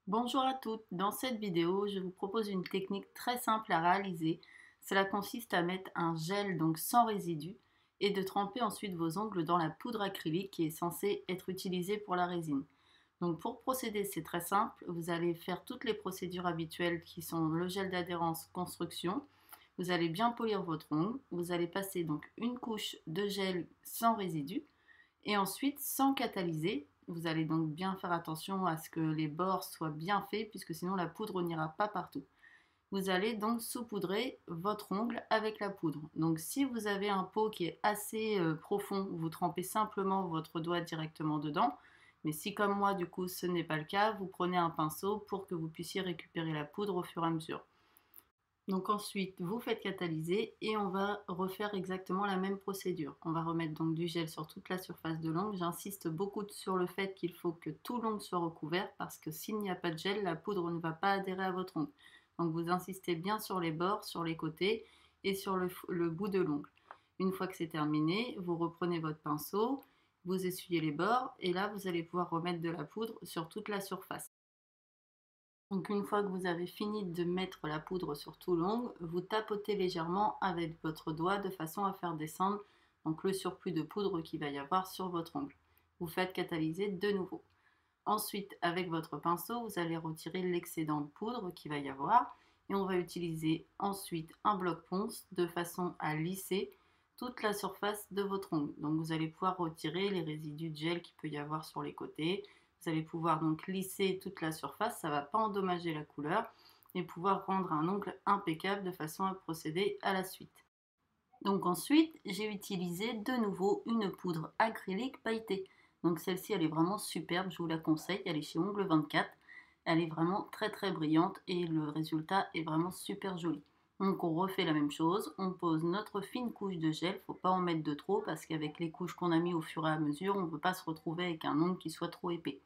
Bonjour à toutes, dans cette vidéo, je vous propose une technique très simple à réaliser. Cela consiste à mettre un gel donc sans résidu et de tremper ensuite vos ongles dans la poudre acrylique qui est censée être utilisée pour la résine. Donc pour procéder, c'est très simple, vous allez faire toutes les procédures habituelles qui sont le gel d'adhérence construction. Vous allez bien polir votre ongle, vous allez passer donc une couche de gel sans résidu et ensuite, sans catalyser, vous allez donc bien faire attention à ce que les bords soient bien faits, puisque sinon la poudre n'ira pas partout. Vous allez donc saupoudrer votre ongle avec la poudre. Donc si vous avez un pot qui est assez profond, vous trempez simplement votre doigt directement dedans. Mais si comme moi, du coup, ce n'est pas le cas, vous prenez un pinceau pour que vous puissiez récupérer la poudre au fur et à mesure. Donc ensuite, vous faites catalyser et on va refaire exactement la même procédure. On va remettre donc du gel sur toute la surface de l'ongle. J'insiste beaucoup sur le fait qu'il faut que tout l'ongle soit recouvert parce que s'il n'y a pas de gel, la poudre ne va pas adhérer à votre ongle. Donc vous insistez bien sur les bords, sur les côtés et sur le bout de l'ongle. Une fois que c'est terminé, vous reprenez votre pinceau, vous essuyez les bords et là vous allez pouvoir remettre de la poudre sur toute la surface. Donc une fois que vous avez fini de mettre la poudre sur tout l'ongle, vous tapotez légèrement avec votre doigt de façon à faire descendre donc le surplus de poudre qu'il va y avoir sur votre ongle. Vous faites catalyser de nouveau. Ensuite, avec votre pinceau, vous allez retirer l'excédent de poudre qu'il va y avoir et on va utiliser ensuite un bloc ponce de façon à lisser toute la surface de votre ongle. Donc vous allez pouvoir retirer les résidus de gel qu'il peut y avoir sur les côtés. Vous allez pouvoir donc lisser toute la surface, ça ne va pas endommager la couleur et pouvoir rendre un ongle impeccable de façon à procéder à la suite. Donc ensuite, j'ai utilisé de nouveau une poudre acrylique pailletée. Donc celle-ci, elle est vraiment superbe, je vous la conseille, elle est chez Ongle 24. Elle est vraiment très très brillante et le résultat est vraiment super joli. Donc on refait la même chose, on pose notre fine couche de gel, il ne faut pas en mettre de trop parce qu'avec les couches qu'on a mis au fur et à mesure, on ne veut pas se retrouver avec un ongle qui soit trop épais.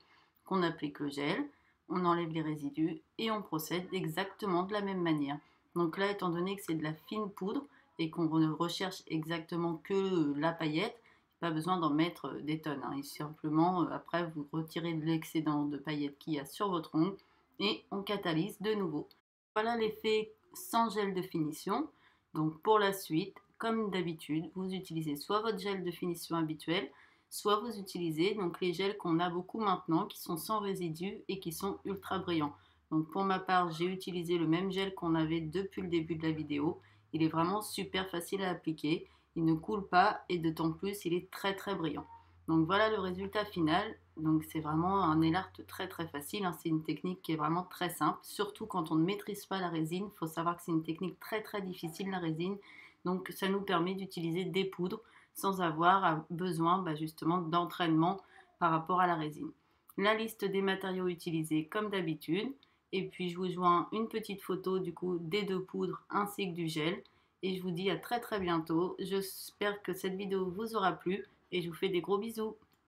On applique le gel, on enlève les résidus et on procède exactement de la même manière. Donc là, étant donné que c'est de la fine poudre, et qu'on ne recherche exactement que la paillette, pas besoin d'en mettre des tonnes. Et simplement, après, vous retirez l'excédent de paillettes qu'il y a sur votre ongle et on catalyse de nouveau. Voilà l'effet sans gel de finition. Donc pour la suite, comme d'habitude, vous utilisez soit votre gel de finition habituel, soit vous utilisez donc les gels qu'on a beaucoup maintenant, qui sont sans résidus et qui sont ultra brillants. Donc pour ma part, j'ai utilisé le même gel qu'on avait depuis le début de la vidéo. Il est vraiment super facile à appliquer, il ne coule pas et d'autant plus il est très très brillant. Donc voilà le résultat final. Donc c'est vraiment un nail art très très facile, hein. C'est une technique qui est vraiment très simple, surtout quand on ne maîtrise pas la résine. Il faut savoir que c'est une technique très très difficile, la résine. Donc ça nous permet d'utiliser des poudres sans avoir besoin justement d'entraînement par rapport à la résine. La liste des matériaux utilisés comme d'habitude. Et puis je vous joins une petite photo du coup des deux poudres ainsi que du gel. Et je vous dis à très très bientôt. J'espère que cette vidéo vous aura plu et je vous fais des gros bisous.